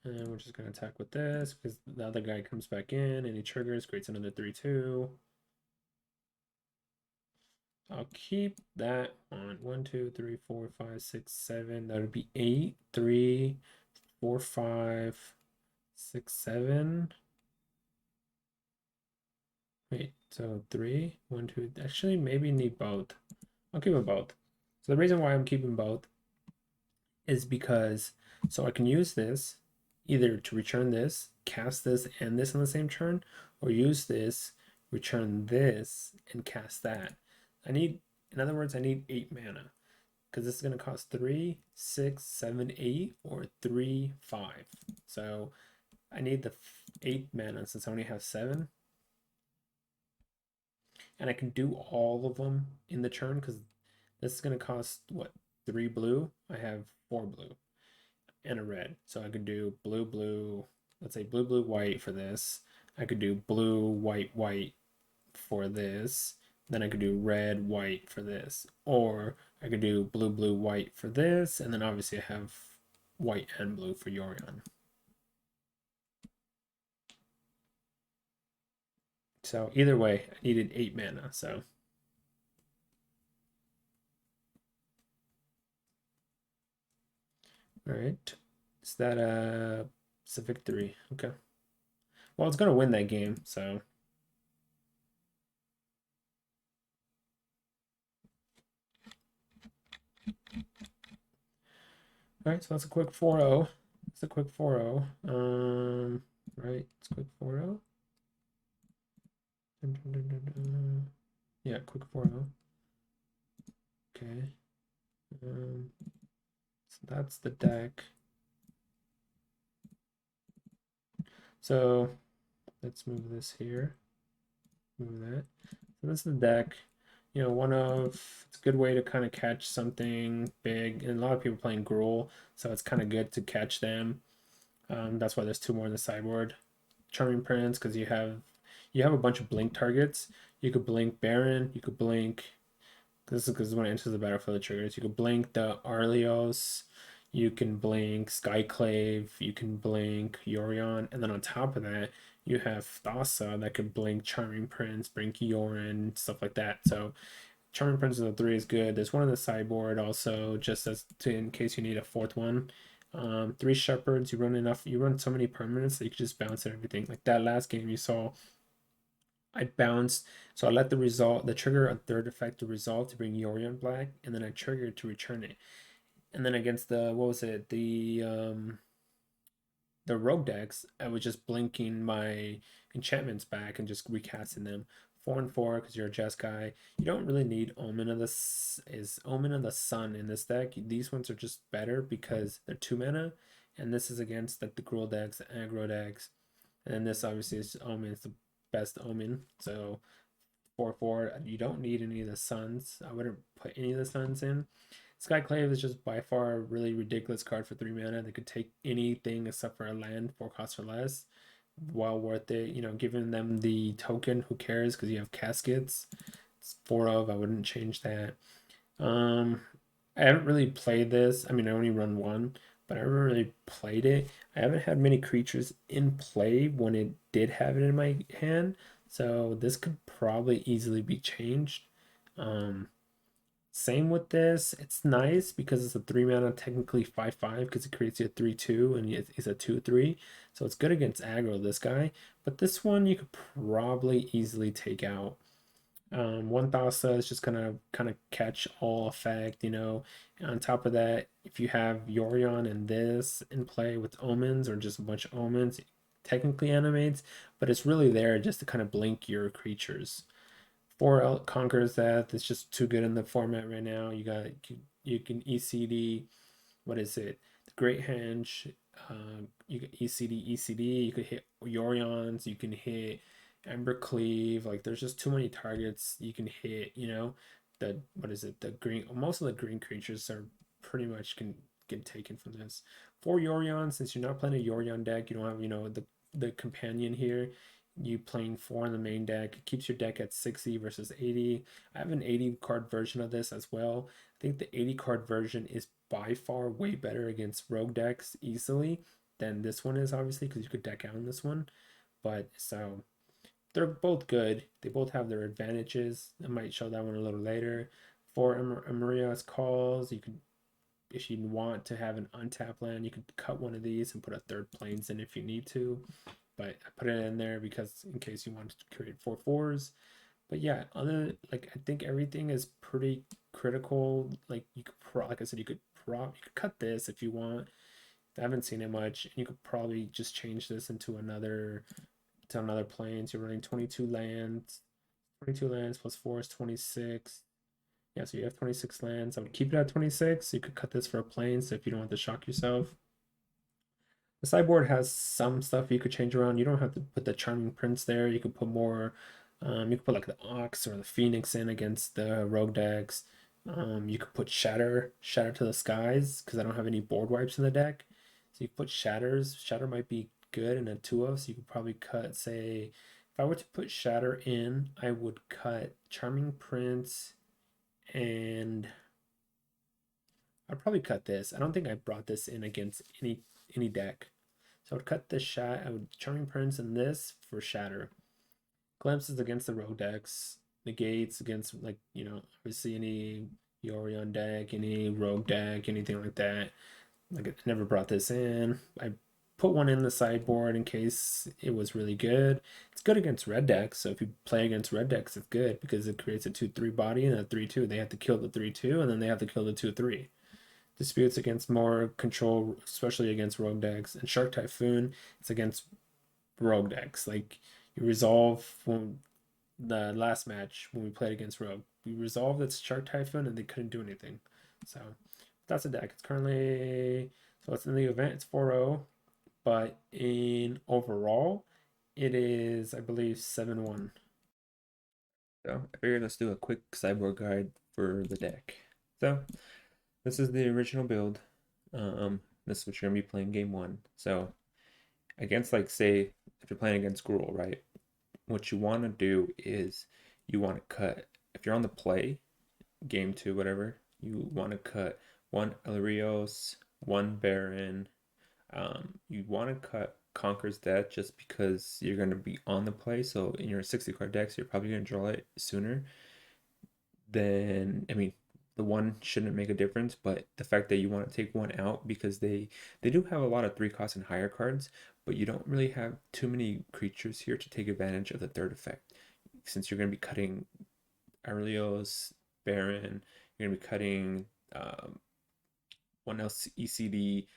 S2: And we're just going to attack with this, because the other guy comes back in, and he triggers, creates another 3/2. I'll keep that on 1, 2, 3, 4, 5, 6, 7. That would be 8, 3, 4, 5, 6, 7. Wait, so 3, 1, 2. Actually, maybe need both. I'll keep them both. So the reason why I'm keeping both is because so I can use this either to return this, cast this and this on the same turn, or use this, return this, and cast that. In other words, I need 8 mana. Because this is going to cost 3, 6, 7, 8, or 3, 5. So I need the 8 mana since I only have 7. And I can do all of them in the turn because This is gonna cost what, 3 blue? I have 4 blue and a red. So I could do blue, blue, let's say blue, blue, white for this. I could do blue, white, white for this. Then I could do red, white for this. Or I could do blue, blue, white for this. And then obviously I have white and blue for Yorion. So either way, I needed 8 mana. So all right. Is that it's a victory? Okay. Well, it's gonna win that game, so all right, so that's a quick 4-0. It's a quick 4-0. Right, it's quick 4-0. Yeah, quick 4-0. Okay. So that's the deck. So let's move this here. Move that. So this is the deck. You know, it's a good way to kind of catch something big. And a lot of people playing Gruul, so it's kind of good to catch them. That's why there's 2 more in the sideboard. Charming Prince, because you have a bunch of blink targets. You could blink Baron, you could blink, this is because when it enters the battlefield it triggers. You could blink the Arlios, you can blink Skyclave, you can blink Yorion, and then on top of that, you have Thassa that could blink Charming Prince, blink Yorion, stuff like that. So Charming Prince of the 3 is good. There's one in the sideboard also, just as to in case you need a 4th one. 3 shepherds, you run so many permanents that you can just bounce at everything. Like that last game you saw, I bounced, so I let the trigger a 3rd effect to resolve to bring Yorion black, and then I triggered to return it. And then against the, what was it, the rogue decks, I was just blinking my enchantments back and just recasting them. 4 and 4 because you're a Jeskai. You don't really need Omen of the Sun in this deck. These ones are just better because they're 2 mana, and this is against like the Gruul decks, the aggro decks, and then this obviously is Omen. It's the best Omen. So 4/4. You don't need any of the suns. I wouldn't put any of the suns in. Skyclave is just by far a really ridiculous card for 3 mana. They could take anything except for a land, 4 costs or less. Well worth it. You know, giving them the token, who cares? Because you have caskets. It's 4 of. I wouldn't change that. I haven't really played this. I mean, I only run 1, but I haven't really played it. I haven't had many creatures in play when it did have it in my hand. So this could probably easily be changed. Same with this. It's nice because it's a 3 mana, technically 5/5, because it creates you a 3/2 and it's a 2/3. So it's good against aggro, this guy. But this one you could probably easily take out. One Thassa is just gonna kind of catch all effect, you know. And on top of that, if you have Yorion and this in play with omens or just a bunch of omens, it technically animates, but it's really there just to kind of blink your creatures. 4 out conquers that. It's just too good in the format right now. You can ECD, what is it? The Great Henge. You can ECD. You could hit Yorions. You can hit Embercleave. Like there's just too many targets you can hit. You know, the what is it? The green. Most of the green creatures are pretty much can get taken from this. For Yorion, since you're not playing a Yorion deck, you don't have the companion here. You playing 4 in the main deck. It keeps your deck at 60 versus 80. I have an 80 card version of this as well. I think the 80 card version is by far way better against rogue decks easily than this one is, obviously, because you could deck out in this one. But so they're both good. They both have their advantages. I might show that one a little later. For Amaria's calls, you could, if you want to have an untapped land, you could cut one of these and put a 3rd plains in if you need to. But I put it in there because in case you wanted to create 4/4s. But yeah, I think everything is pretty critical. Like you could like I said, you could cut this if you want. I haven't seen it much, and you could probably just change this into another planes. You're running 22 lands. 22 lands plus 4 is 26. Yeah, so you have 26 lands. I would keep it at 26. You could cut this for a plane, so if you don't want to shock yourself. The sideboard has some stuff you could change around. You don't have to put the Charming Prince there. You could put more, you could put like the Ox or the Phoenix in against the Rogue decks. You could put Shatter to the Skies because I don't have any board wipes in the deck. So you put Shatters. Shatter might be good in a 2 of, so you could probably cut, say, if I were to put Shatter in, I would cut Charming Prince and I'd probably cut this. I don't think I brought this in against any deck. So I would cut this shot. I would Charming Prince and this for Shatter. Glimpses against the rogue decks. Negates against, like, obviously any Yorion deck, any rogue deck, anything like that. Like, I never brought this in. I put one in the sideboard in case it was really good. It's good against red decks, so if you play against red decks, it's good because it creates a 2/3 body and a 3/2. They have to kill the 3/2, and then they have to kill the 2/3. Disputes against more control, especially against rogue decks. And Shark Typhoon, it's against rogue decks. Like, you resolve when the last match when we played against Rogue. We resolved its Shark Typhoon and they couldn't do anything. So that's a deck. It's currently, so it's in the event, it's 4-0, but in overall, it is, I believe, 7-1.
S1: So I figured let's do a quick sideboard guide for the deck. So this is the original build. This is what you're gonna be playing game one. So against, like, say if you're playing against Gruul, right? What you want to do is you want to cut, if you're on the play, game two, whatever, you want to cut one Elrios, one Baron. You want to cut Conquer's Death just because you're going to be on the play. So in your 60 card decks, you're probably going to draw it sooner than, I mean, the one shouldn't make a difference, but the fact that you want to take one out because they do have a lot of 3 cost and higher cards, but you don't really have too many creatures here to take advantage of the third effect. Since you're going to be cutting Aurelios, Baron, you're going to be cutting one else ECD,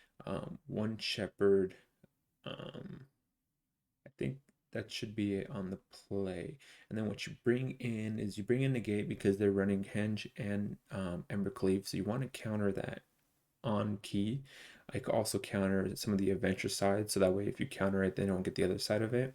S1: one Shepherd. I think that should be it on the play. And then what you bring in is you bring in Negate because they're running Henge and Embercleave, so you want to counter that on key. I could also counter some of the adventure side, so that way if you counter it, they don't get the other side of it.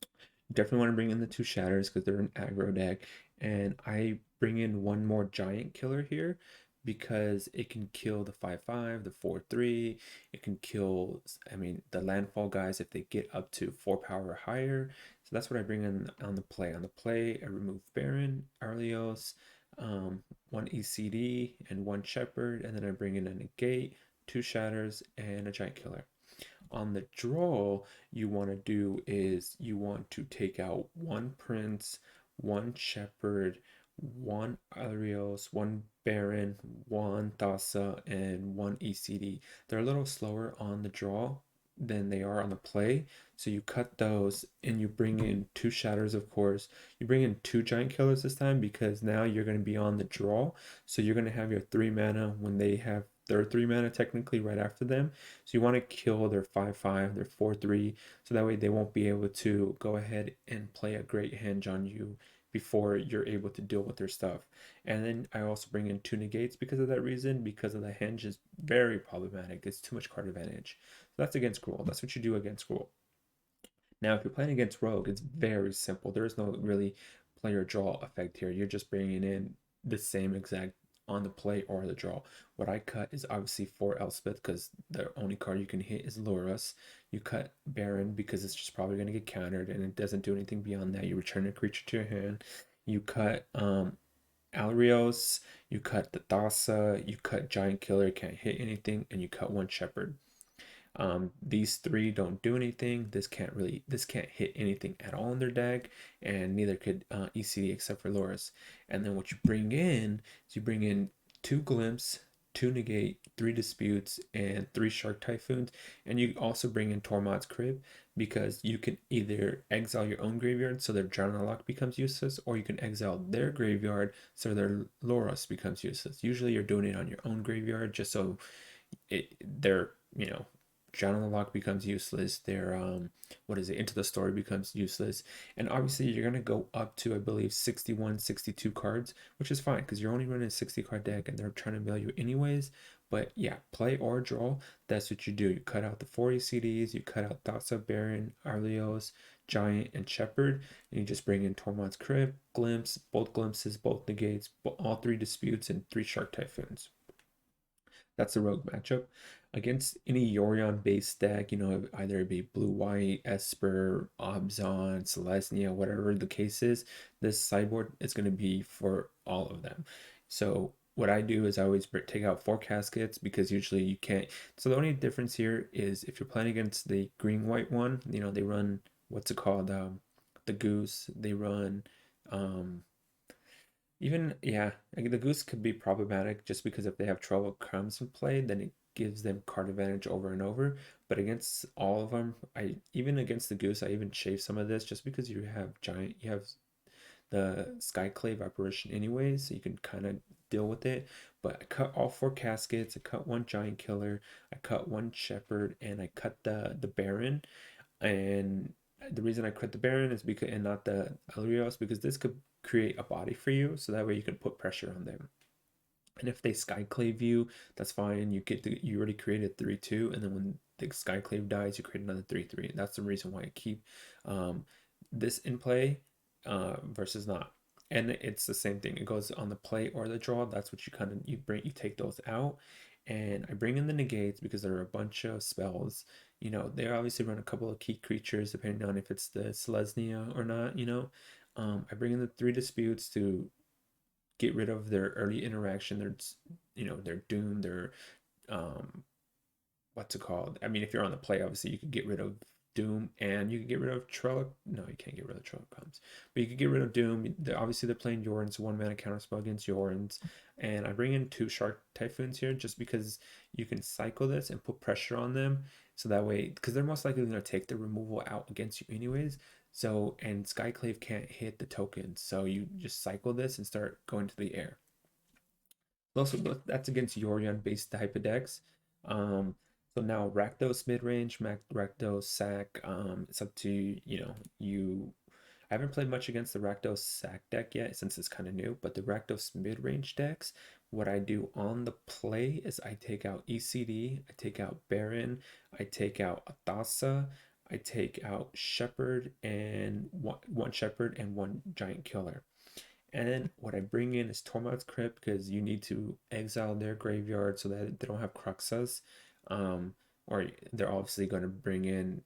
S1: You definitely want to bring in the 2 Shatters because they're an aggro deck, and I bring in one more Giant Killer here because it can kill the 5/5, the 4/3. It can kill, I mean, the landfall guys if they get up to 4 power or higher. So that's what I bring in on the play. On the play, I remove Baron, Arlios, one ECD, and one Shepherd, and then I bring in a Negate, 2 Shatters, and a Giant Killer. On the draw, you want to do is you want to take out one Prince, one Shepherd, one Arios, one Baron, one Thassa, and one ECD. They're a little slower on the draw than they are on the play. So you cut those and you bring in 2 Shatters, of course. You bring in 2 Giant Killers this time because now you're going to be on the draw. So you're going to have your 3 mana when they have their 3 mana technically right after them. So you want to kill their 5/5, their 4/3, so that way they won't be able to go ahead and play a great Henge on you before you're able to deal with their stuff. And then I also bring in 2 Negates because of that reason, because of the Henge is very problematic. It's too much card advantage. So that's against Gruul. That's what you do against Gruul. Now, if you're playing against Rogue, it's very simple. There is no really player draw effect here. You're just bringing in the same exact on the play or the draw. What I cut is obviously 4 Elspeth because the only card you can hit is Lurus. You cut Baron because it's just probably going to get countered and it doesn't do anything beyond that. You return a creature to your hand. You cut Alrios, you cut the Thassa, you cut Giant Killer, can't hit anything, and you cut one Shepherd. These 3 don't do anything. This can't hit anything at all in their deck, and neither could ECD except for Loris. And then what you bring in is you bring in 2 Glimpse, 2 Negate, 3 Disputes, and 3 Shark Typhoons. And you also bring in Tormod's Crib because you can either exile your own graveyard so their Drown Lock becomes useless, or you can exile their graveyard so their Loros becomes useless. Usually you're doing it on your own graveyard just so their Drown in the Lock becomes useless. Their Into the Story becomes useless. And obviously you're gonna go up to, I believe, 61, 62 cards, which is fine because you're only running a 60 card deck and they're trying to mill you anyways. But yeah, play or draw, that's what you do. You cut out the 4 ECDs, you cut out Thoughts of Baron, Arlios, Giant, and Shepherd, and you just bring in Tormod's Crypt, Glimpse, both Glimpses, both Negates, all three Disputes, and three Shark Typhoons. That's the rogue matchup. Against any Yorion based deck, either it be blue white, Esper, Obzon, Selesnya, whatever the case is, this sideboard is going to be for all of them. So what I do is I always take out 4 caskets because usually you can't. So the only difference here is if you're playing against the green white one, they run what's it called? The goose. They run even, yeah, like the goose could be problematic just because if they have trouble crumbs in play, then it gives them card advantage over and over. But against all of them, even against the goose, I even shave some of this just because you have the Skyclave apparition anyways, so you can kind of deal with it. But I cut all 4 caskets, I cut one giant killer, I cut one shepherd, and I cut the Baron. And the reason I cut the Baron is because and not the Elrios because this could create a body for you, so that way you can put pressure on them. And if they Skyclave you, that's fine. You already created 3/2, and then when the Skyclave dies, you create another 3/3. That's the reason why I keep this in play versus not. And it's the same thing. It goes on the play or the draw. That's what you take those out. And I bring in the negates because there are a bunch of spells. They obviously run a couple of key creatures depending on if it's the Selesnya or not. I bring in the 3 disputes to get rid of their early interaction. They're doomed. They're what's it called? I mean, if you're on the play, obviously you could get rid of Doom and you can get rid of Trello. No, you can't get rid of Trello comes, but you could get rid of Doom. Obviously, they're playing Yorins, 1 mana counterspell against Yorins, and I bring in 2 Shark Typhoons here just because you can cycle this and put pressure on them, so that way, because they're most likely going to take the removal out against you anyways. So, and Skyclave can't hit the tokens, so you just cycle this and start going to the air. Also, that's against Yorion based type of decks. So now Rakdos mid range, Rakdos sack. It's up to you. I haven't played much against the Rakdos sack deck yet since it's kind of new. But the Rakdos mid range decks, what I do on the play is I take out ECD, I take out Baron, I take out Athasa, I take out Shepherd and one Shepherd and one Giant Killer. And what I bring in is Tormod's Crypt because you need to exile their graveyard so that they don't have Cruxas. Or they're obviously going to bring in,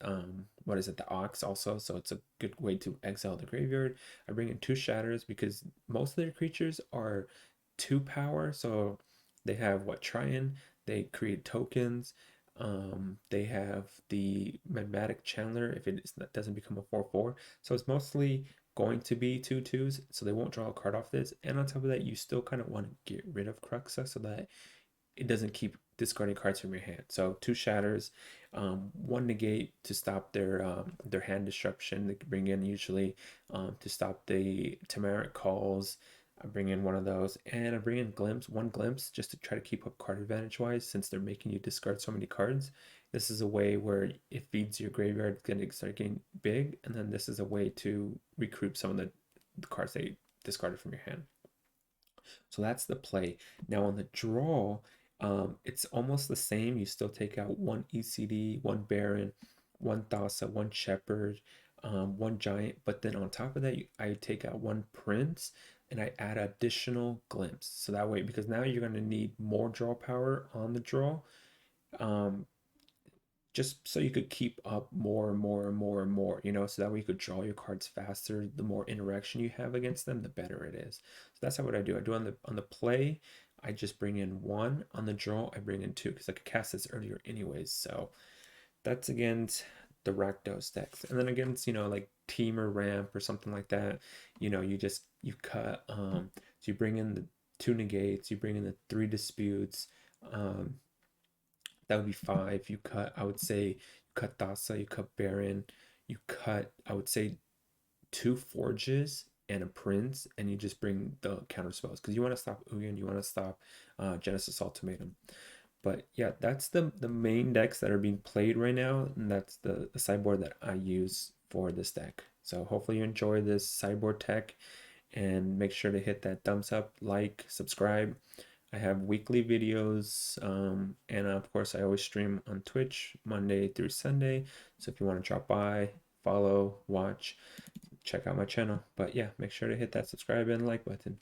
S1: what is it, the Ox also. So it's a good way to exile the graveyard. I bring in 2 Shatters because most of their creatures are 2 power. So they have Tryon, they create tokens. They have the Magmatic Chandler if that doesn't become a 4/4. So it's mostly going to be 2/2s, so they won't draw a card off this. And on top of that, you still kind of want to get rid of Cruxa so that it doesn't keep discarding cards from your hand. So 2 Shatters, 1 Negate to stop their hand disruption. They can bring in usually to stop the Tamaric Calls. I bring in one of those, and I bring in 1 Glimpse, just to try to keep up card advantage wise, since they're making you discard so many cards. This is a way where it feeds your graveyard, it's going to start getting big, and then this is a way to recruit some of the cards they discarded from your hand. So that's the play. Now on the draw, it's almost the same. You still take out 1 ECD, 1 Baron, 1 Thassa, 1 Shepherd, 1 Giant, but then on top of that, I take out 1 Prince and I add additional Glimpse. So that way, because now you're going to need more draw power on the draw. Just so you could keep up more and more and more and more, so that way you could draw your cards faster. The more interaction you have against them, the better it is. So that's what I do. I do on the play, I just bring in 1. On the draw, I bring in 2 because I could cast this earlier anyways. So that's against the Rakdos decks. And then against, like Team or Ramp or something like that, you cut, so you bring in the 2 negates, you bring in the 3 disputes, that would be 5. You cut, I would say, you cut Thassa, you cut Baron, you cut, I would say, 2 Forges and a Prince, and you just bring the counter spells because you want to stop Uyan, you want to stop Genesis Ultimatum. But yeah, that's the main decks that are being played right now, and that's the sideboard that I use for this deck. So hopefully you enjoy this sideboard tech, and make sure to hit that thumbs up, like, subscribe. I have weekly videos, and of course I always stream on Twitch Monday through Sunday. So if you want to drop by, follow, watch, check out my channel. But yeah, make sure to hit that subscribe and like button.